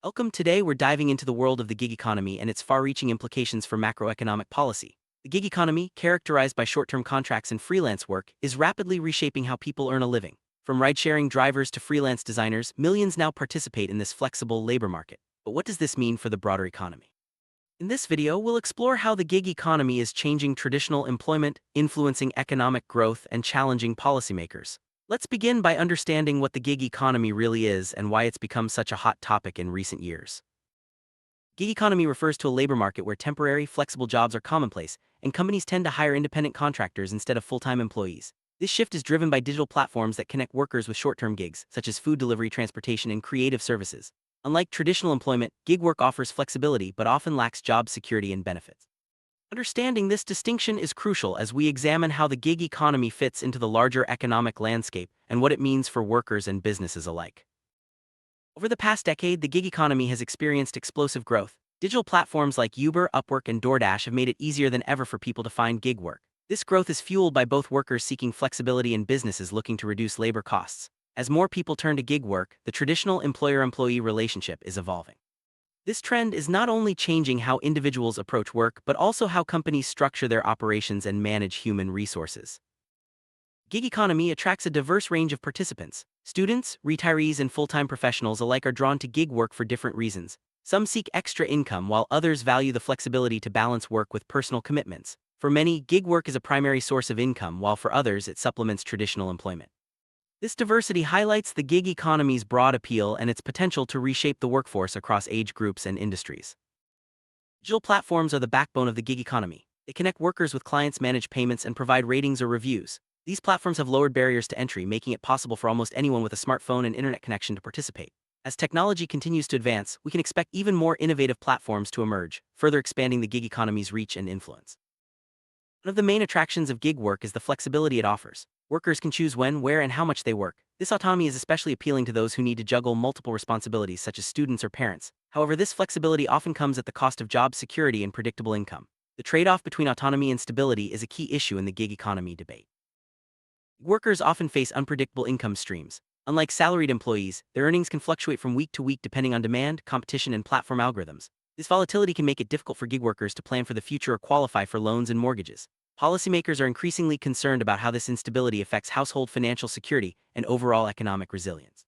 Welcome. Today, we're diving into the world of the gig economy and its far reaching implications for macroeconomic policy. The gig economy, characterized by short term contracts and freelance work, is rapidly reshaping how people earn a living. From ride sharing drivers to freelance designers, millions now participate in this flexible labor market. But what does this mean for the broader economy? In this video, we'll explore how the gig economy is changing traditional employment, influencing economic growth, and challenging policymakers. Let's begin by understanding what the gig economy really is and why it's become such a hot topic in recent years. Gig economy refers to a labor market where temporary, flexible jobs are commonplace, and companies tend to hire independent contractors instead of full-time employees. This shift is driven by digital platforms that connect workers with short-term gigs, such as food delivery, transportation, and creative services. Unlike traditional employment, gig work offers flexibility but often lacks job security and benefits. Understanding this distinction is crucial as we examine how the gig economy fits into the larger economic landscape and what it means for workers and businesses alike. Over the past decade, the gig economy has experienced explosive growth. Digital platforms like Uber, Upwork, and DoorDash have made it easier than ever for people to find gig work. This growth is fueled by both workers seeking flexibility and businesses looking to reduce labor costs. As more people turn to gig work, the traditional employer-employee relationship is evolving. This trend is not only changing how individuals approach work, but also how companies structure their operations and manage human resources. Gig economy attracts a diverse range of participants. Students, retirees, and full-time professionals alike are drawn to gig work for different reasons. Some seek extra income while others value the flexibility to balance work with personal commitments. For many, gig work is a primary source of income, while for others it supplements traditional employment. This diversity highlights the gig economy's broad appeal and its potential to reshape the workforce across age groups and industries. Digital platforms are the backbone of the gig economy. They connect workers with clients, manage payments, and provide ratings or reviews. These platforms have lowered barriers to entry, making it possible for almost anyone with a smartphone and internet connection to participate. As technology continues to advance, we can expect even more innovative platforms to emerge, further expanding the gig economy's reach and influence. One of the main attractions of gig work is the flexibility it offers. Workers can choose when, where, and how much they work. This autonomy is especially appealing to those who need to juggle multiple responsibilities, such as students or parents. However, this flexibility often comes at the cost of job security and predictable income. The trade-off between autonomy and stability is a key issue in the gig economy debate. Workers often face unpredictable income streams. Unlike salaried employees, their earnings can fluctuate from week to week depending on demand, competition, and platform algorithms. This volatility can make it difficult for gig workers to plan for the future or qualify for loans and mortgages. Policymakers are increasingly concerned about how this instability affects household financial security and overall economic resilience.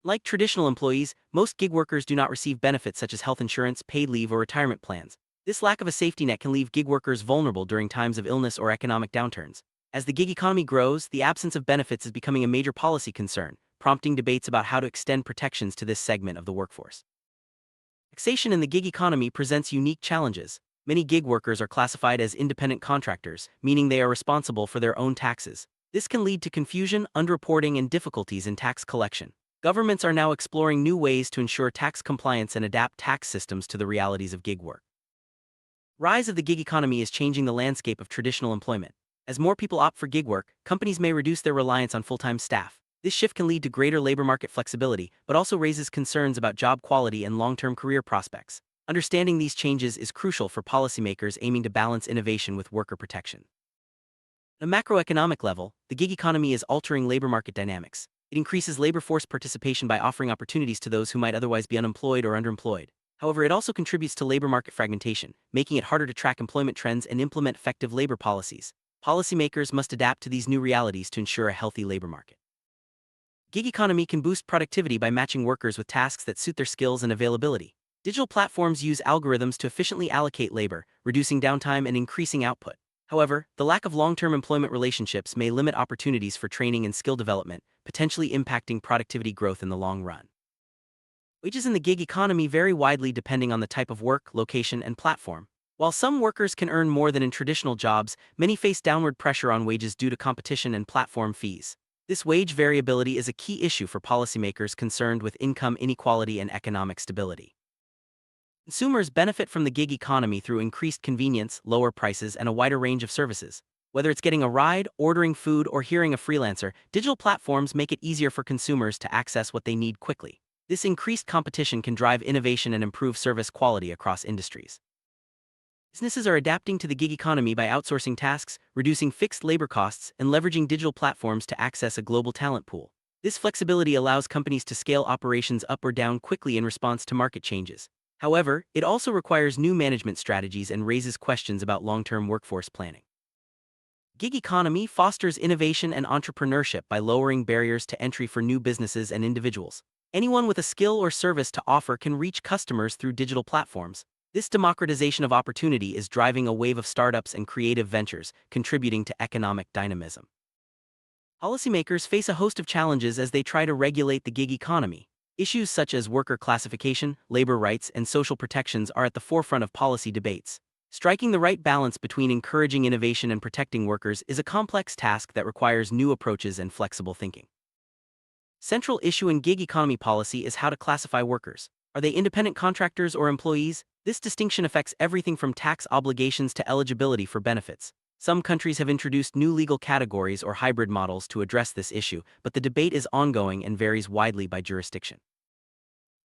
Like traditional employees, most gig workers do not receive benefits such as health insurance, paid leave, or retirement plans. This lack of a safety net can leave gig workers vulnerable during times of illness or economic downturns. As the gig economy grows, the absence of benefits is becoming a major policy concern, prompting debates about how to extend protections to this segment of the workforce. Taxation in the gig economy presents unique challenges. Many gig workers are classified as independent contractors, meaning they are responsible for their own taxes. This can lead to confusion, underreporting, and difficulties in tax collection. Governments are now exploring new ways to ensure tax compliance and adapt tax systems to the realities of gig work. Rise of the gig economy is changing the landscape of traditional employment. As more people opt for gig work, companies may reduce their reliance on full-time staff. This shift can lead to greater labor market flexibility, but also raises concerns about job quality and long-term career prospects. Understanding these changes is crucial for policymakers aiming to balance innovation with worker protection. At a macroeconomic level, the gig economy is altering labor market dynamics. It increases labor force participation by offering opportunities to those who might otherwise be unemployed or underemployed. However, it also contributes to labor market fragmentation, making it harder to track employment trends and implement effective labor policies. Policymakers must adapt to these new realities to ensure a healthy labor market. Gig economy can boost productivity by matching workers with tasks that suit their skills and availability. Digital platforms use algorithms to efficiently allocate labor, reducing downtime and increasing output. However, the lack of long-term employment relationships may limit opportunities for training and skill development, potentially impacting productivity growth in the long run. Wages in the gig economy vary widely depending on the type of work, location, and platform. While some workers can earn more than in traditional jobs, many face downward pressure on wages due to competition and platform fees. This wage variability is a key issue for policymakers concerned with income inequality and economic stability. Consumers benefit from the gig economy through increased convenience, lower prices, and a wider range of services. Whether it's getting a ride, ordering food, or hiring a freelancer, digital platforms make it easier for consumers to access what they need quickly. This increased competition can drive innovation and improve service quality across industries. Businesses are adapting to the gig economy by outsourcing tasks, reducing fixed labor costs, and leveraging digital platforms to access a global talent pool. This flexibility allows companies to scale operations up or down quickly in response to market changes. However, it also requires new management strategies and raises questions about long-term workforce planning. Gig economy fosters innovation and entrepreneurship by lowering barriers to entry for new businesses and individuals. Anyone with a skill or service to offer can reach customers through digital platforms. This democratization of opportunity is driving a wave of startups and creative ventures, contributing to economic dynamism. Policymakers face a host of challenges as they try to regulate the gig economy. Issues such as worker classification, labor rights, and social protections are at the forefront of policy debates. Striking the right balance between encouraging innovation and protecting workers is a complex task that requires new approaches and flexible thinking. Central issue in gig economy policy is how to classify workers. Are they independent contractors or employees? This distinction affects everything from tax obligations to eligibility for benefits. Some countries have introduced new legal categories or hybrid models to address this issue, but the debate is ongoing and varies widely by jurisdiction.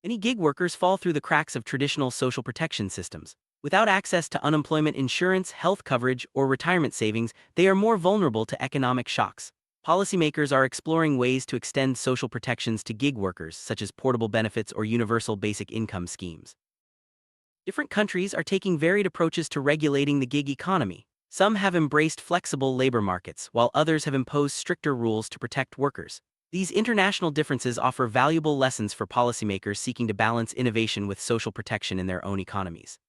Many gig workers fall through the cracks of traditional social protection systems. Without access to unemployment insurance, health coverage, or retirement savings, they are more vulnerable to economic shocks. Policymakers are exploring ways to extend social protections to gig workers, such as portable benefits or universal basic income schemes. Different countries are taking varied approaches to regulating the gig economy. Some have embraced flexible labor markets, while others have imposed stricter rules to protect workers. These international differences offer valuable lessons for policymakers seeking to balance innovation with social protection in their own economies.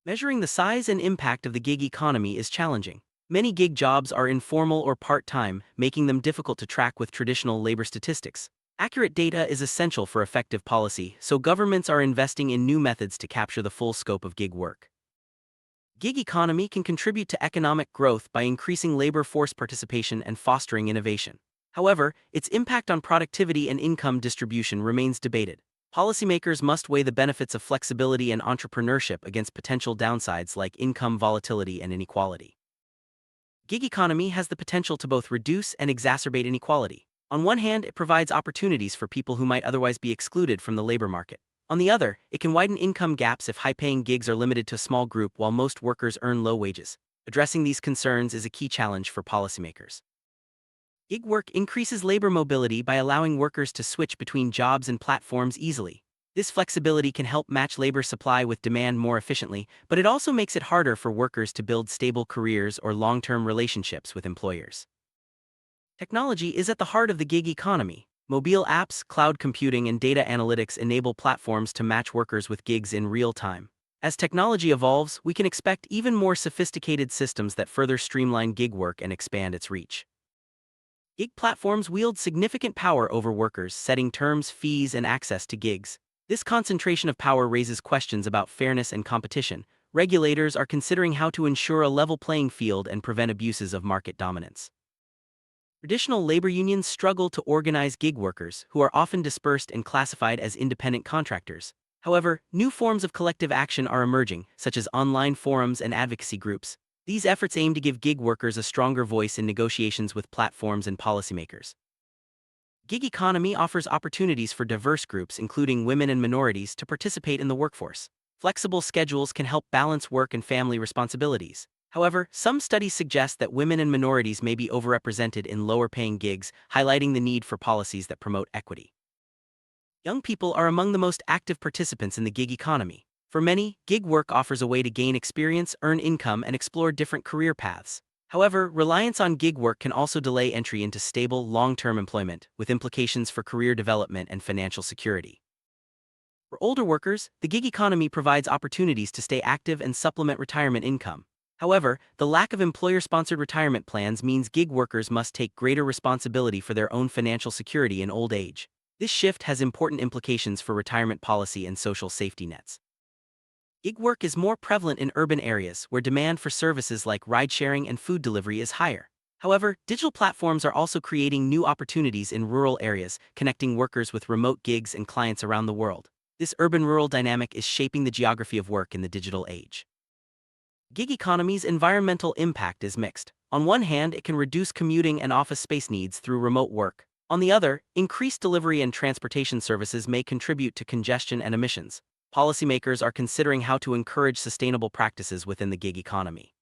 Measuring the size and impact of the gig economy is challenging. Many gig jobs are informal or part-time, making them difficult to track with traditional labor statistics. Accurate data is essential for effective policy, so governments are investing in new methods to capture the full scope of gig work. Gig economy can contribute to economic growth by increasing labor force participation and fostering innovation. However, its impact on productivity and income distribution remains debated. Policymakers must weigh the benefits of flexibility and entrepreneurship against potential downsides like income volatility and inequality. Gig economy has the potential to both reduce and exacerbate inequality. On one hand, it provides opportunities for people who might otherwise be excluded from the labor market. On the other, it can widen income gaps if high-paying gigs are limited to a small group while most workers earn low wages. Addressing these concerns is a key challenge for policymakers. Gig work increases labor mobility by allowing workers to switch between jobs and platforms easily. This flexibility can help match labor supply with demand more efficiently, but it also makes it harder for workers to build stable careers or long-term relationships with employers. Technology is at the heart of the gig economy. Mobile apps, cloud computing, and data analytics enable platforms to match workers with gigs in real time. As technology evolves, we can expect even more sophisticated systems that further streamline gig work and expand its reach. Gig platforms wield significant power over workers, setting terms, fees, and access to gigs. This concentration of power raises questions about fairness and competition. Regulators are considering how to ensure a level playing field and prevent abuses of market dominance. Traditional labor unions struggle to organize gig workers, who are often dispersed and classified as independent contractors. However, new forms of collective action are emerging, such as online forums and advocacy groups. These efforts aim to give gig workers a stronger voice in negotiations with platforms and policymakers. Gig economy offers opportunities for diverse groups, including women and minorities, to participate in the workforce. Flexible schedules can help balance work and family responsibilities. However, some studies suggest that women and minorities may be overrepresented in lower-paying gigs, highlighting the need for policies that promote equity. Young people are among the most active participants in the gig economy. For many, gig work offers a way to gain experience, earn income, and explore different career paths. However, reliance on gig work can also delay entry into stable, long-term employment, with implications for career development and financial security. For older workers, the gig economy provides opportunities to stay active and supplement retirement income. However, the lack of employer-sponsored retirement plans means gig workers must take greater responsibility for their own financial security in old age. This shift has important implications for retirement policy and social safety nets. Gig work is more prevalent in urban areas where demand for services like ride-sharing and food delivery is higher. However, digital platforms are also creating new opportunities in rural areas, connecting workers with remote gigs and clients around the world. This urban-rural dynamic is shaping the geography of work in the digital age. Gig economy's environmental impact is mixed. On one hand, it can reduce commuting and office space needs through remote work. On the other, increased delivery and transportation services may contribute to congestion and emissions. Policymakers are considering how to encourage sustainable practices within the gig economy.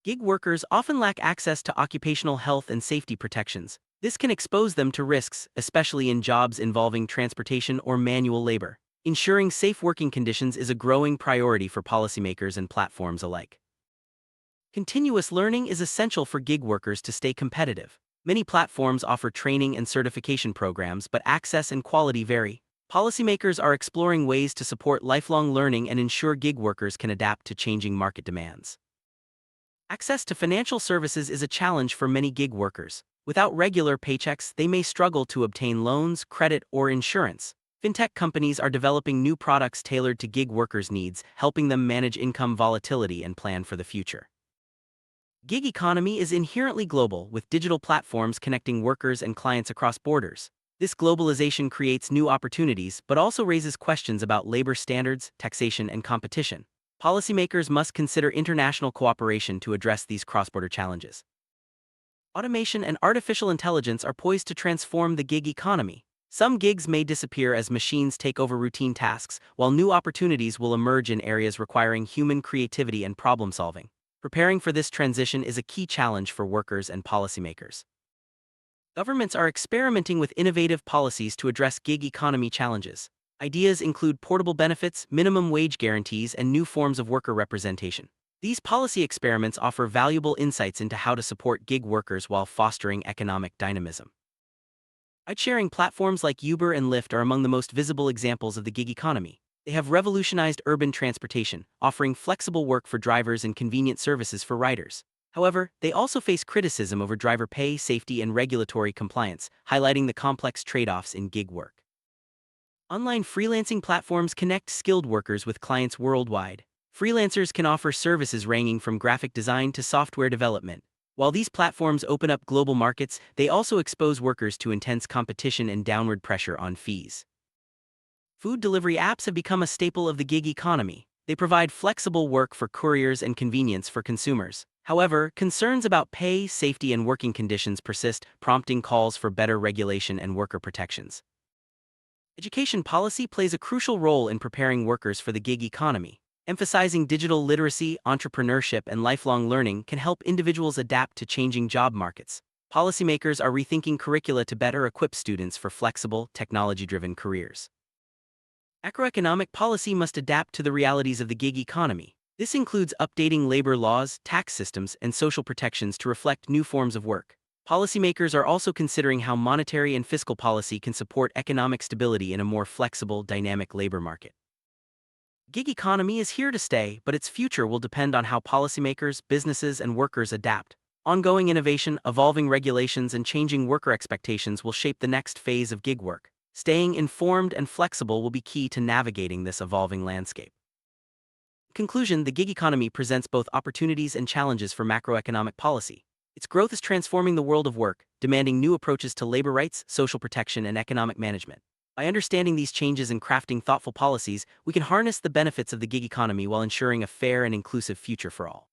Gig workers often lack access to occupational health and safety protections. This can expose them to risks, especially in jobs involving transportation or manual labor. Ensuring safe working conditions is a growing priority for policymakers and platforms alike. Continuous learning is essential for gig workers to stay competitive. Many platforms offer training and certification programs, but access and quality vary. Policymakers are exploring ways to support lifelong learning and ensure gig workers can adapt to changing market demands. Access to financial services is a challenge for many gig workers. Without regular paychecks, they may struggle to obtain loans, credit, or insurance. Fintech companies are developing new products tailored to gig workers' needs, helping them manage income volatility and plan for the future. Gig economy is inherently global, with digital platforms connecting workers and clients across borders. This globalization creates new opportunities but also raises questions about labor standards, taxation, and competition. Policymakers must consider international cooperation to address these cross-border challenges. Automation and artificial intelligence are poised to transform the gig economy. Some gigs may disappear as machines take over routine tasks, while new opportunities will emerge in areas requiring human creativity and problem-solving. Preparing for this transition is a key challenge for workers and policymakers. Governments are experimenting with innovative policies to address gig economy challenges. Ideas include portable benefits, minimum wage guarantees, and new forms of worker representation. These policy experiments offer valuable insights into how to support gig workers while fostering economic dynamism. Ride-sharing platforms like Uber and Lyft are among the most visible examples of the gig economy. They have revolutionized urban transportation, offering flexible work for drivers and convenient services for riders. However, they also face criticism over driver pay, safety, and regulatory compliance, highlighting the complex trade-offs in gig work. Online freelancing platforms connect skilled workers with clients worldwide. Freelancers can offer services ranging from graphic design to software development. While these platforms open up global markets, they also expose workers to intense competition and downward pressure on fees. Food delivery apps have become a staple of the gig economy. They provide flexible work for couriers and convenience for consumers. However, concerns about pay, safety, and working conditions persist, prompting calls for better regulation and worker protections. Education policy plays a crucial role in preparing workers for the gig economy. Emphasizing digital literacy, entrepreneurship, and lifelong learning can help individuals adapt to changing job markets. Policymakers are rethinking curricula to better equip students for flexible, technology-driven careers. Macroeconomic policy must adapt to the realities of the gig economy. This includes updating labor laws, tax systems, and social protections to reflect new forms of work. Policymakers are also considering how monetary and fiscal policy can support economic stability in a more flexible, dynamic labor market. Gig economy is here to stay, but its future will depend on how policymakers, businesses, and workers adapt. Ongoing innovation, evolving regulations, and changing worker expectations will shape the next phase of gig work. Staying informed and flexible will be key to navigating this evolving landscape. In conclusion, the gig economy presents both opportunities and challenges for macroeconomic policy. Its growth is transforming the world of work, demanding new approaches to labor rights, social protection, and economic management. By understanding these changes and crafting thoughtful policies, we can harness the benefits of the gig economy while ensuring a fair and inclusive future for all.